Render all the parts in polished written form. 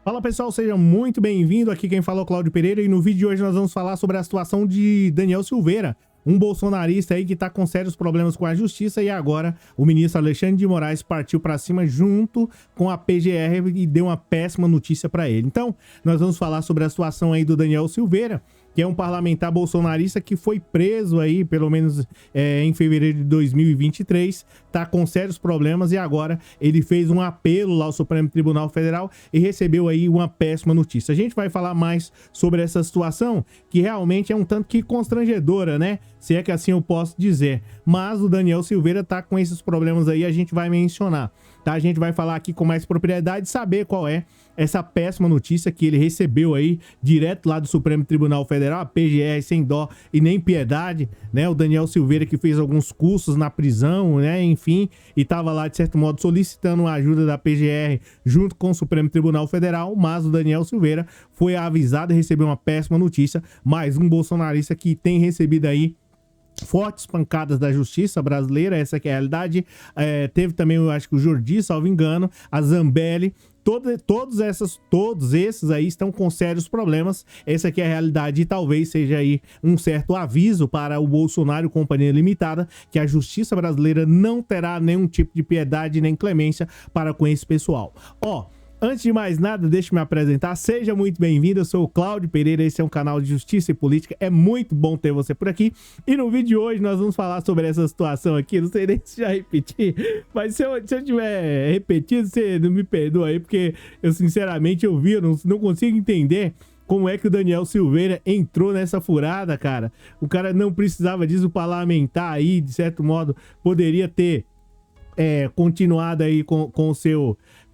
Fala pessoal, seja muito bem-vindo. Aqui quem fala é o Cláudio Pereira e no vídeo de hoje nós vamos falar sobre a situação de Daniel Silveira, um bolsonarista aí que tá com sérios problemas com a justiça e agora o ministro Alexandre de Moraes partiu para cima junto com a PGR e deu uma péssima notícia para ele. Então, nós vamos falar sobre a situação aí do Daniel Silveira, que é um parlamentar bolsonarista que foi preso aí, pelo menos em fevereiro de 2023, tá com sérios problemas e agora ele fez um apelo lá ao Supremo Tribunal Federal e recebeu aí uma péssima notícia. A gente vai falar mais sobre essa situação, que realmente é um tanto que constrangedora, né? Se é que assim eu posso dizer. Mas o Daniel Silveira tá com esses problemas aí, a gente vai mencionar, tá? A gente vai falar aqui com mais propriedade, saber qual é essa péssima notícia que ele recebeu aí, direto lá do Supremo Tribunal Federal, a PGR sem dó e nem piedade, né? O Daniel Silveira que fez alguns cursos na prisão, né? Enfim, e tava lá, de certo modo, solicitando a ajuda da PGR junto com o Supremo Tribunal Federal, mas o Daniel Silveira foi avisado e recebeu uma péssima notícia, mais um bolsonarista que tem recebido aí fortes pancadas da justiça brasileira, essa que é a realidade. Teve também, eu acho que o Jordi, salvo engano, a Zambelli. Todos esses aí estão com sérios problemas. Essa aqui é a realidade e talvez seja aí um certo aviso para o Bolsonaro e Companhia Limitada que a justiça brasileira não terá nenhum tipo de piedade nem clemência para com esse pessoal. Antes de mais nada, deixa eu me apresentar. Seja muito bem-vindo, eu sou o Cláudio Pereira, esse é um canal de justiça e política. É muito bom ter você por aqui. E no vídeo de hoje nós vamos falar sobre essa situação aqui. Não sei nem se já repeti, mas se eu tiver repetido, você não me perdoa aí, porque eu sinceramente eu não consigo entender como é que o Daniel Silveira entrou nessa furada, cara. O cara não precisava disso, o parlamentar aí, de certo modo, poderia ter continuado aí com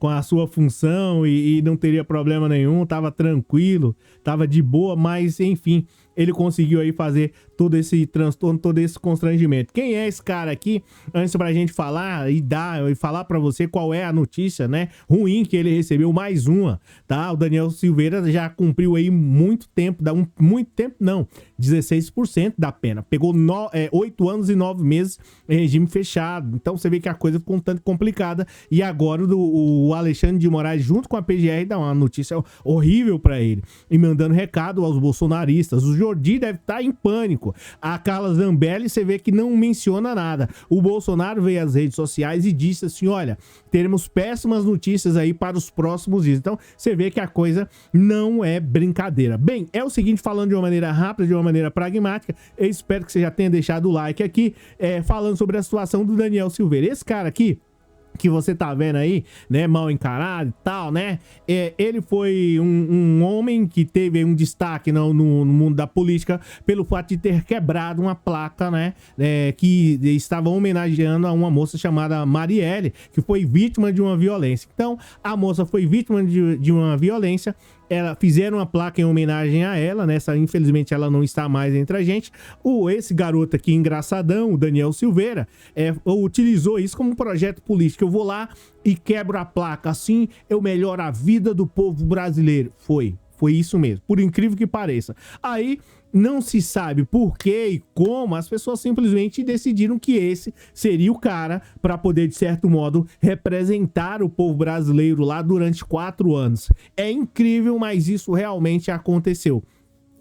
a sua função e não teria problema nenhum, tava tranquilo, tava de boa, mas enfim, ele conseguiu aí fazer todo esse transtorno, todo esse constrangimento. Quem é esse cara aqui? Antes pra gente falar e falar pra você qual é a notícia, né, ruim que ele recebeu, mais uma, tá? O Daniel Silveira já cumpriu aí muito tempo, 16% da pena. Pegou 8 anos e 9 meses em regime fechado. Então você vê que a coisa ficou um tanto complicada e agora o Alexandre de Moraes junto com a PGR dá uma notícia horrível pra ele e mandando recado aos bolsonaristas. O Jordi deve estar em pânico. A Carla Zambelli, você vê que não menciona nada. O Bolsonaro veio às redes sociais e disse assim, olha, teremos péssimas notícias aí para os próximos dias. Então, você vê que a coisa não é brincadeira. Bem, é o seguinte, falando de uma maneira rápida, de uma maneira pragmática, eu espero que você já tenha deixado o like aqui, falando sobre a situação do Daniel Silveira. Esse cara aqui, que você tá vendo aí, né, mal encarado e tal, né, ele foi um homem que teve um destaque no mundo da política pelo fato de ter quebrado uma placa, né, que estava homenageando a uma moça chamada Marielle, que foi vítima de uma violência. Então, a moça foi vítima de uma violência, fizeram uma placa em homenagem a ela, né? Infelizmente ela não está mais entre a gente. Esse garoto aqui engraçadão, o Daniel Silveira, utilizou isso como um projeto político. Eu vou lá e quebro a placa, assim eu melhoro a vida do povo brasileiro. Foi isso mesmo, por incrível que pareça. Aí não se sabe por que e como, as pessoas simplesmente decidiram que esse seria o cara para poder, de certo modo, representar o povo brasileiro lá durante 4 anos. É incrível, mas isso realmente aconteceu.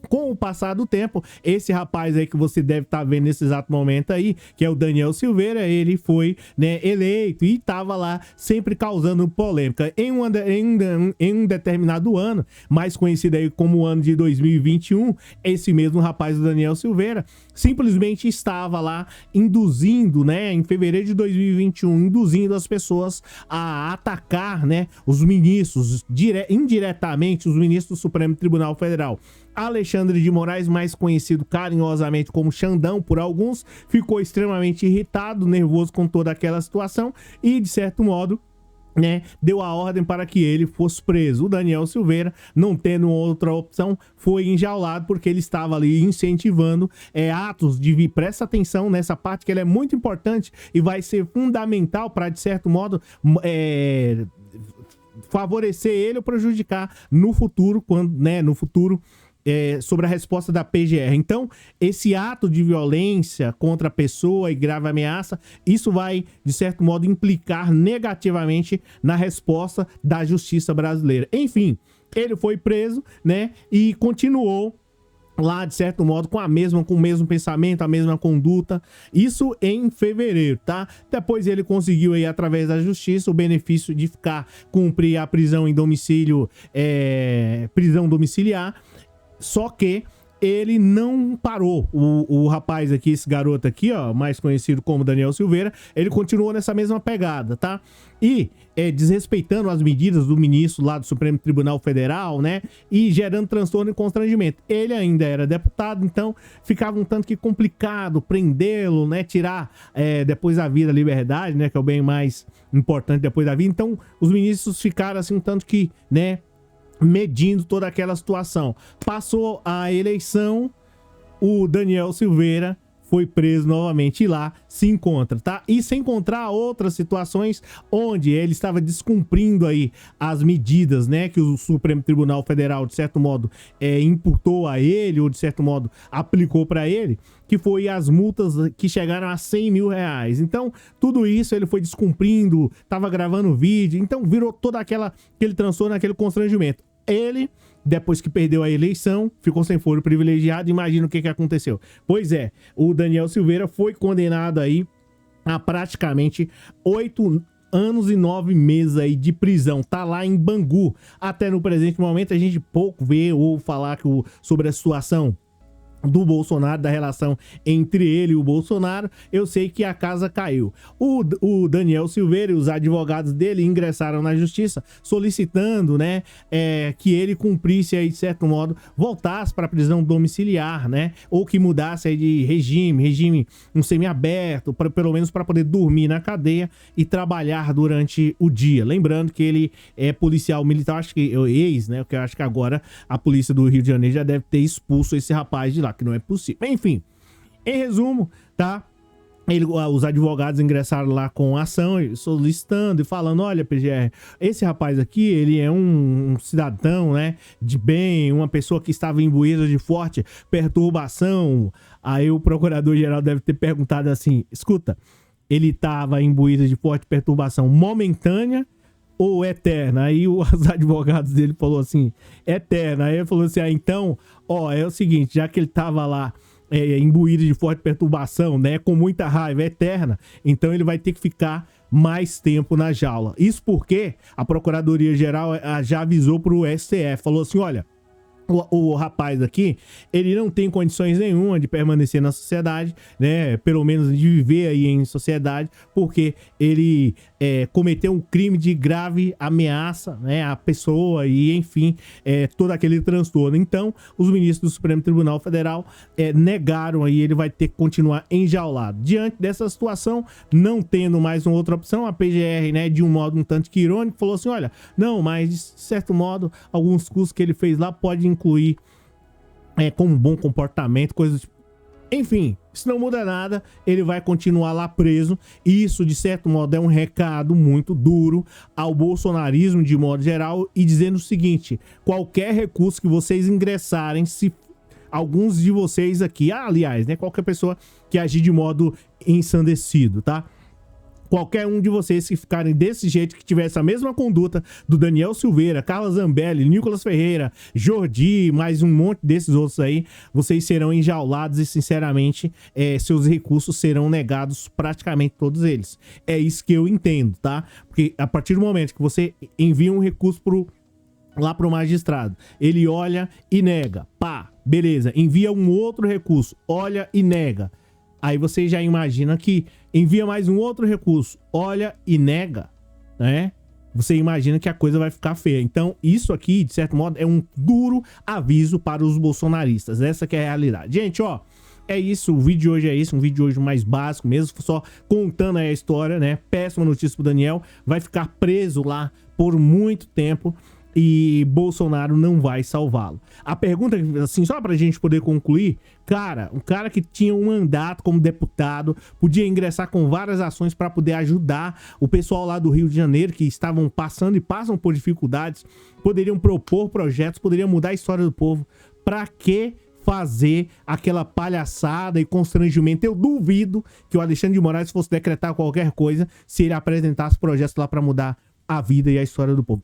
Com o passar do tempo, esse rapaz aí que você deve estar vendo nesse exato momento aí, que é o Daniel Silveira, ele foi, né, eleito e estava lá sempre causando polêmica. Em um determinado ano, mais conhecido aí como o ano de 2021, esse mesmo rapaz, o Daniel Silveira, simplesmente estava lá induzindo, né, em fevereiro de 2021, induzindo as pessoas a atacar, né, os ministros, indiretamente os ministros do Supremo Tribunal Federal. Alexandre de Moraes, mais conhecido carinhosamente como Xandão por alguns, ficou extremamente irritado, nervoso com toda aquela situação e, de certo modo, né, deu a ordem para que ele fosse preso. O Daniel Silveira, não tendo outra opção, foi enjaulado porque ele estava ali incentivando atos de... Presta atenção nessa parte que ela é muito importante e vai ser fundamental para, de certo modo, favorecer ele ou prejudicar no futuro, quando, né, no futuro sobre a resposta da PGR. Então, esse ato de violência contra a pessoa e grave ameaça, isso vai, de certo modo, implicar negativamente na resposta da justiça brasileira. Enfim, ele foi preso, né, e continuou lá, de certo modo, com o mesmo pensamento, a mesma conduta, isso em fevereiro, tá? Depois ele conseguiu aí, através da justiça, o benefício de cumprir a prisão em domicílio, prisão domiciliar, só que ele não parou. O rapaz aqui, esse garoto aqui, ó, mais conhecido como Daniel Silveira, ele continuou nessa mesma pegada, tá? E desrespeitando as medidas do ministro lá do Supremo Tribunal Federal, né? E gerando transtorno e constrangimento. Ele ainda era deputado, então ficava um tanto que complicado prendê-lo, né? Tirar depois da vida a liberdade, né? Que é o bem mais importante depois da vida. Então, os ministros ficaram assim um tanto que, né? Medindo toda aquela situação. Passou a eleição, o Daniel Silveira foi preso novamente e lá se encontra, tá? E sem encontrar outras situações onde ele estava descumprindo aí as medidas, né, que o Supremo Tribunal Federal, de certo modo, imputou a ele, ou de certo modo aquaplicou para ele, que foi as multas que chegaram a 100 mil reais. Então, tudo isso ele foi descumprindo, tava gravando vídeo, então virou toda aquele transtorno, aquele constrangimento. Ele, depois que perdeu a eleição, ficou sem foro privilegiado. Imagina o que aconteceu. Pois é, o Daniel Silveira foi condenado aí a praticamente 8 anos e 9 meses aí de prisão. Tá lá em Bangu. Até no presente momento a gente pouco vê ou falar sobre a situação do Bolsonaro, da relação entre ele e o Bolsonaro. Eu sei que a casa caiu. O Daniel Silveira e os advogados dele ingressaram na justiça solicitando, né, que ele cumprisse aí, de certo modo, voltasse para a prisão domiciliar, né, ou que mudasse aí de regime um semiaberto, pelo menos para poder dormir na cadeia e trabalhar durante o dia. Lembrando que ele é policial militar, acho que né, porque eu acho que agora a polícia do Rio de Janeiro já deve ter expulso esse rapaz de lá, que não é possível. Enfim, em resumo, tá? Os advogados ingressaram lá com ação, solicitando e falando: olha, PGR, esse rapaz aqui, ele é um cidadão, né, de bem, uma pessoa que estava imbuída de forte perturbação. Aí o procurador-geral deve ter perguntado assim: escuta, ele estava imbuído de forte perturbação momentânea ou eterna? Aí os advogados dele falou assim: eterna. Aí ele falou assim: então, é o seguinte, já que ele tava lá imbuído de forte perturbação, né, com muita raiva, eterna, então ele vai ter que ficar mais tempo na jaula. Isso porque a Procuradoria-Geral já avisou pro STF, falou assim: olha, o rapaz aqui, ele não tem condições nenhuma de permanecer na sociedade, né? Pelo menos de viver aí em sociedade, porque ele cometeu um crime de grave ameaça, né, à pessoa e, enfim, todo aquele transtorno. Então, os ministros do Supremo Tribunal Federal negaram aí, ele vai ter que continuar enjaulado. Diante dessa situação, não tendo mais uma outra opção, a PGR, né, de um modo um tanto que irônico, falou assim: olha, não, mas de certo modo, alguns cursos que ele fez lá pode incluir como bom comportamento, coisas tipo. Enfim, isso não muda nada, ele vai continuar lá preso. E isso, de certo modo, é um recado muito duro ao bolsonarismo de modo geral, e dizendo o seguinte: qualquer recurso que vocês ingressarem, se alguns de vocês aqui, aliás, né, qualquer pessoa que agir de modo ensandecido, tá? Qualquer um de vocês que ficarem desse jeito, que tiver essa mesma conduta do Daniel Silveira, Carla Zambelli, Nicolas Ferreira, Jordi, mais um monte desses outros aí, vocês serão enjaulados e, sinceramente, seus recursos serão negados, praticamente todos eles. É isso que eu entendo, tá? Porque a partir do momento que você envia um recurso lá pro magistrado, ele olha e nega, pá, beleza, envia um outro recurso, olha e nega. Aí você já imagina que envia mais um outro recurso, olha e nega, né? Você imagina que a coisa vai ficar feia. Então, isso aqui, de certo modo, é um duro aviso para os bolsonaristas. Essa que é a realidade. Gente, é isso. O vídeo de hoje é isso. Um vídeo de hoje mais básico mesmo, só contando aí a história, né? Péssima notícia pro Daniel. Vai ficar preso lá por muito tempo e Bolsonaro não vai salvá-lo. A pergunta, assim, só pra gente poder concluir, um cara que tinha um mandato como deputado, podia ingressar com várias ações para poder ajudar o pessoal lá do Rio de Janeiro, que estavam passando e passam por dificuldades, poderiam propor projetos, poderiam mudar a história do povo. pra que fazer aquela palhaçada e constrangimento? Eu duvido que o Alexandre de Moraes fosse decretar qualquer coisa se ele apresentasse projetos lá pra mudar a vida e a história do povo.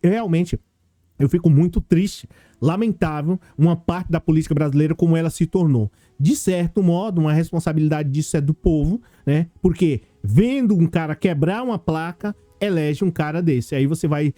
Eu fico muito triste, lamentável, uma parte da política brasileira como ela se tornou. De certo modo, uma responsabilidade disso é do povo, né? Porque vendo um cara quebrar uma placa, elege um cara desse. Aí você vai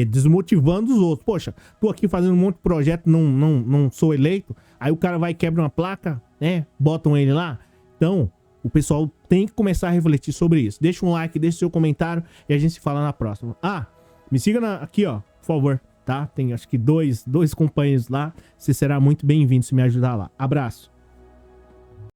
desmotivando os outros. Poxa, tô aqui fazendo um monte de projeto, não sou eleito. Aí o cara vai e quebra uma placa, né? Botam ele lá. Então, o pessoal tem que começar a refletir sobre isso. Deixa um like, deixa seu comentário e a gente se fala na próxima. Ah, me siga aqui, ó, por favor. Tá? Tem acho que dois companheiros lá. Você será muito bem-vindo se me ajudar lá. Abraço.